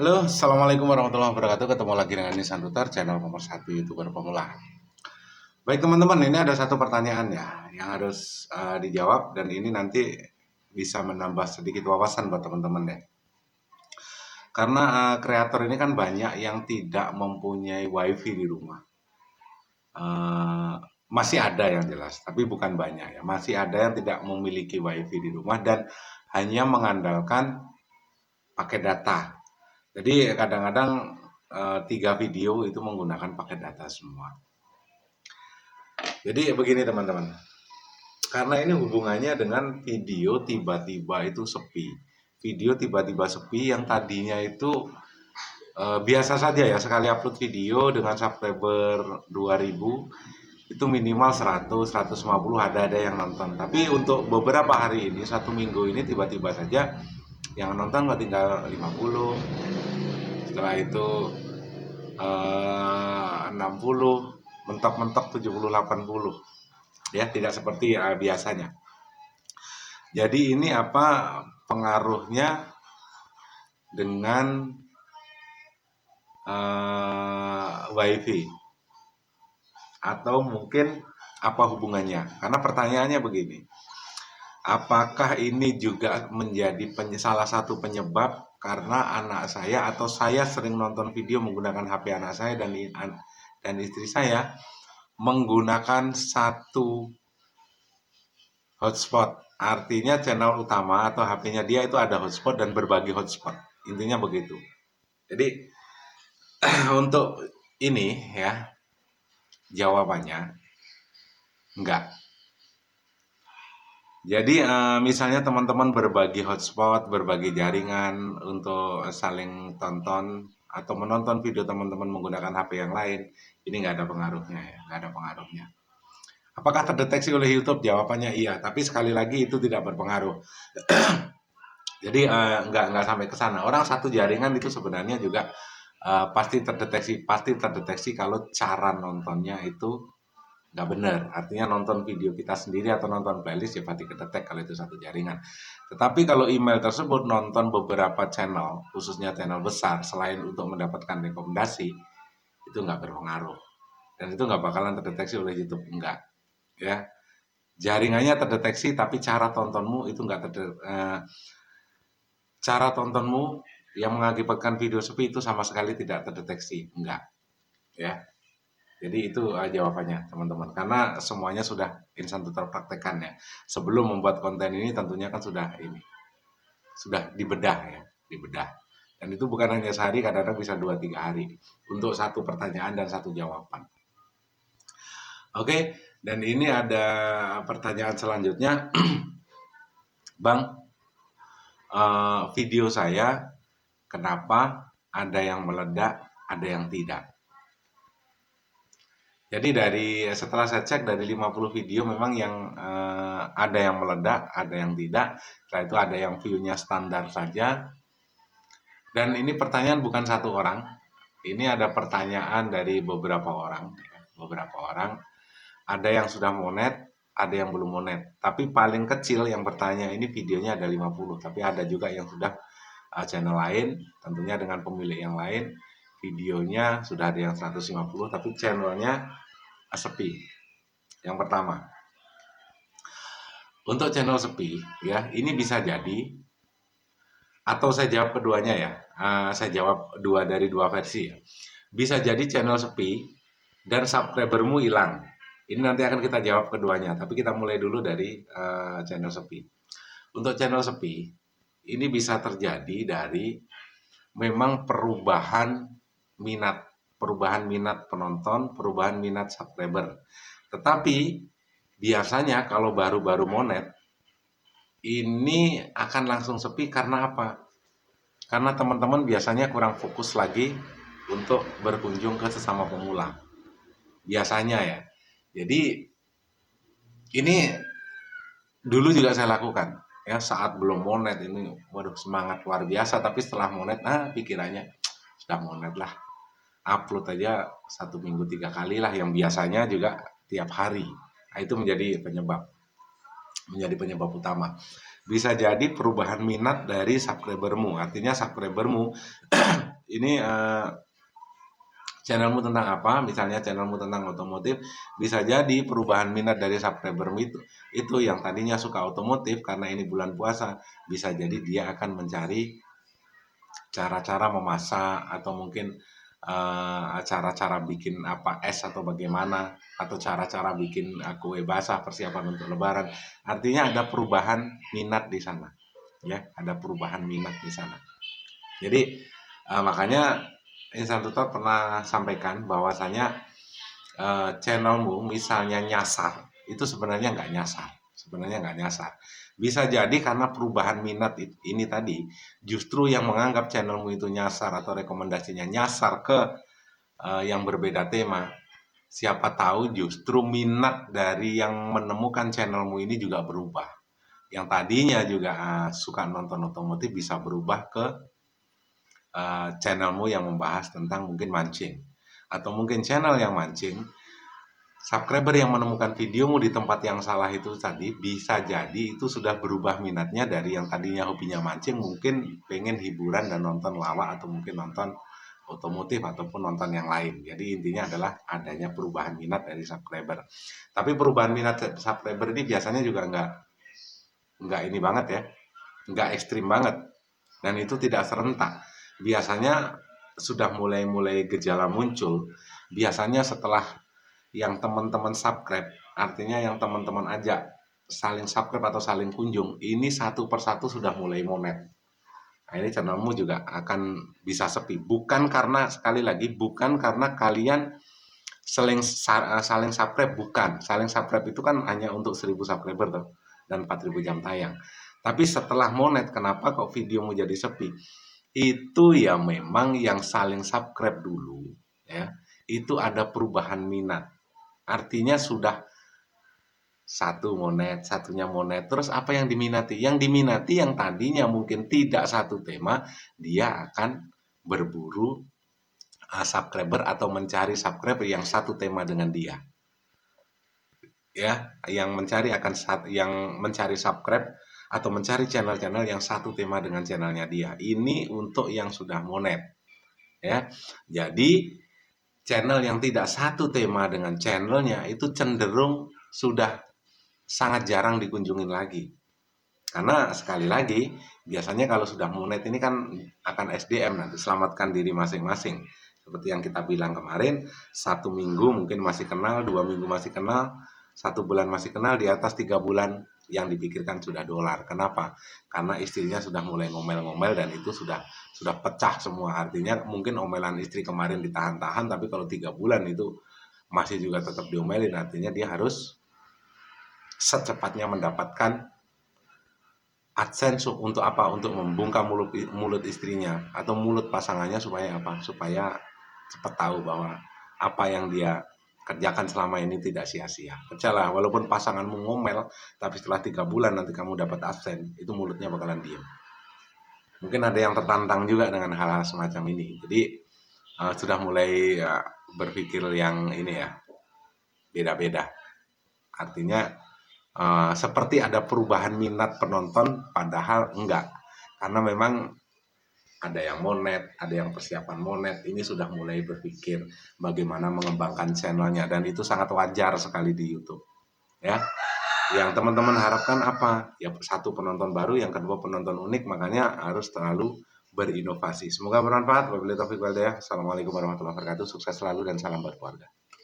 Halo, Assalamualaikum warahmatullahi wabarakatuh. Ketemu lagi dengan Nisan Tutar, channel nomor 1 YouTuber pemula. Baik teman-teman, ini ada satu pertanyaan ya yang harus dijawab, dan ini nanti bisa menambah sedikit wawasan buat teman-teman ya. Karena kreator ini kan banyak yang tidak mempunyai wifi di rumah. Eh, Masih ada yang jelas, tapi bukan banyak ya. Masih ada yang tidak memiliki wifi di rumah dan hanya mengandalkan pakai data. Jadi kadang-kadang 3 video itu menggunakan paket data semua. Jadi begini teman-teman, karena ini hubungannya dengan video tiba-tiba itu sepi. Video tiba-tiba sepi yang tadinya itu biasa saja ya, sekali upload video dengan subscriber 2000 itu minimal 100, 150 ada yang nonton. Tapi untuk beberapa hari ini, 1 minggu ini tiba-tiba saja yang nonton nggak tinggal 50, setelah itu 60, mentok-mentok 70, 80 ya, tidak seperti biasanya. Jadi ini apa pengaruhnya dengan wifi, atau mungkin apa hubungannya? Karena pertanyaannya begini, apakah ini juga menjadi salah satu penyebab karena anak saya atau saya sering nonton video menggunakan HP anak saya dan istri saya menggunakan satu hotspot. Artinya channel utama atau HP-nya dia itu ada hotspot dan berbagi hotspot. Intinya begitu. Jadi untuk ini ya, jawabannya enggak. Jadi misalnya teman-teman berbagi hotspot, berbagi jaringan untuk saling tonton atau menonton video teman-teman menggunakan HP yang lain, ini nggak ada pengaruhnya ya, nggak ada pengaruhnya. Apakah terdeteksi oleh YouTube? Jawabannya iya, tapi sekali lagi itu tidak berpengaruh. Jadi nggak sampai ke sana. Orang satu jaringan itu sebenarnya juga pasti terdeteksi kalau cara nontonnya itu nggak benar. Artinya nonton video kita sendiri atau nonton playlist ya pasti kedetek kalau itu satu jaringan. Tetapi kalau email tersebut nonton beberapa channel, khususnya channel besar, selain untuk mendapatkan rekomendasi, itu nggak berpengaruh. Dan itu nggak bakalan terdeteksi oleh YouTube, enggak. Ya, jaringannya terdeteksi, tapi cara tontonmu itu nggak cara tontonmu yang mengakibatkan video sepi itu sama sekali tidak terdeteksi, enggak. Ya, jadi itu jawabannya teman-teman. Karena semuanya sudah Insan Tutor praktekkan ya. Sebelum membuat konten ini tentunya kan sudah dibedah ya, dibedah. Dan itu bukan hanya sehari, kadang-kadang bisa 2-3 hari untuk satu pertanyaan dan satu jawaban. Oke, dan ini ada pertanyaan selanjutnya, Bang. Video saya kenapa ada yang meledak, ada yang tidak. Jadi setelah saya cek dari 50 video memang yang ada yang meledak, ada yang tidak. Setelah itu ada yang view-nya standar saja. Dan ini pertanyaan bukan satu orang. Ini ada pertanyaan dari beberapa orang, beberapa orang. Ada yang sudah monet, ada yang belum monet. Tapi paling kecil yang bertanya ini videonya ada 50, tapi ada juga yang sudah channel lain, tentunya dengan pemilik yang lain. Videonya sudah ada yang 150, tapi channelnya sepi. Yang pertama, untuk channel sepi ya, ini bisa jadi, atau saya jawab keduanya ya. Saya jawab dari dua versi ya. Bisa jadi channel sepi dan subscribermu hilang. Ini nanti akan kita jawab keduanya, tapi kita mulai dulu dari channel sepi. Untuk channel sepi, ini bisa terjadi dari memang perubahan minat penonton, perubahan minat subscriber. Tetapi biasanya kalau baru-baru monet, ini akan langsung sepi karena apa? Karena teman-teman biasanya kurang fokus lagi untuk berkunjung ke sesama pemula. Biasanya ya. Jadi ini dulu juga saya lakukan ya, saat belum monet ini, waduh semangat luar biasa, tapi setelah monet pikirannya sudah monet lah, upload aja 1 minggu 3 kali lah, yang biasanya juga tiap hari. Nah, itu menjadi penyebab utama. Bisa jadi perubahan minat dari subscribermu, artinya subscribermu ini channelmu tentang apa, misalnya channelmu tentang otomotif, bisa jadi perubahan minat dari subscriber itu yang tadinya suka otomotif karena ini bulan puasa, bisa jadi dia akan mencari cara-cara memasak atau mungkin cara-cara bikin apa es atau bagaimana, atau cara-cara bikin kue basah persiapan untuk lebaran. Artinya ada perubahan minat di sana, ya, ada perubahan minat di sana. Jadi makanya Insan Tutor pernah sampaikan bahwasanya channelmu misalnya nyasar, itu sebenarnya nggak nyasar. Sebenarnya nggak nyasar. Bisa jadi karena perubahan minat ini tadi, justru yang menganggap channelmu itu nyasar atau rekomendasinya nyasar ke yang berbeda tema. Siapa tahu justru minat dari yang menemukan channelmu ini juga berubah. Yang tadinya juga suka nonton otomotif bisa berubah ke channelmu yang membahas tentang mungkin mancing. Atau mungkin channel yang mancing, subscriber yang menemukan videomu di tempat yang salah itu tadi, bisa jadi itu sudah berubah minatnya dari yang tadinya hobinya mancing, mungkin pengen hiburan dan nonton lawak atau mungkin nonton otomotif ataupun nonton yang lain. Jadi intinya adalah adanya perubahan minat dari subscriber. Tapi perubahan minat subscriber ini biasanya juga nggak ini banget ya, nggak ekstrim banget, dan itu tidak serentak. Biasanya sudah mulai gejala muncul, biasanya setelah yang teman-teman subscribe, artinya yang teman-teman ajak saling subscribe atau saling kunjung, ini satu persatu sudah mulai monet. Nah, ini channelmu juga akan bisa sepi. Bukan karena, sekali lagi, bukan karena kalian saling subscribe, bukan. Saling subscribe itu kan hanya untuk 1000 subscriber tuh, dan 4000 jam tayang. Tapi setelah monet, kenapa kok videomu jadi sepi? Itu ya memang yang saling subscribe dulu, ya, itu ada perubahan minat. Artinya sudah satu monet, satunya monet. Terus apa yang diminati? Yang diminati yang tadinya mungkin tidak satu tema, dia akan berburu subscriber atau mencari subscriber yang satu tema dengan dia. Ya, yang mencari subscribe atau mencari channel-channel yang satu tema dengan channelnya dia. Ini untuk yang sudah monet, ya. Jadi channel yang tidak satu tema dengan channelnya itu cenderung sudah sangat jarang dikunjungin lagi. Karena sekali lagi, biasanya kalau sudah monet ini kan akan SDM nanti, selamatkan diri masing-masing. Seperti yang kita bilang kemarin, 1 minggu mungkin masih kenal, 2 minggu masih kenal, 1 bulan masih kenal, di atas 3 bulan yang dipikirkan sudah dolar. Kenapa? Karena istrinya sudah mulai ngomel-ngomel dan itu sudah pecah semua. Artinya mungkin omelan istri kemarin ditahan-tahan, tapi kalau 3 bulan itu masih juga tetap diomelin, artinya dia harus secepatnya mendapatkan AdSense untuk apa? Untuk membungkam mulut istrinya atau mulut pasangannya, supaya apa? Supaya cepat tahu bahwa apa yang dia kerjakan selama ini tidak sia-sia. Percayalah, walaupun pasanganmu ngomel, tapi setelah 3 bulan nanti kamu dapat AdSense, itu mulutnya bakalan diem. Mungkin ada yang tertantang juga dengan hal-hal semacam ini. Jadi sudah mulai berpikir yang ini ya, beda-beda. Artinya seperti ada perubahan minat penonton, padahal enggak. Karena memang ada yang monet, ada yang persiapan monet, ini sudah mulai berpikir bagaimana mengembangkan channelnya, dan itu sangat wajar sekali di YouTube. Ya, yang teman-teman harapkan apa? Ya, satu, penonton baru, yang kedua penonton unik, makanya harus terlalu berinovasi. Semoga bermanfaat. Wabillahi taufiq wal hidayah. Assalamualaikum warahmatullahi wabarakatuh. Sukses selalu dan salam berkeluarga.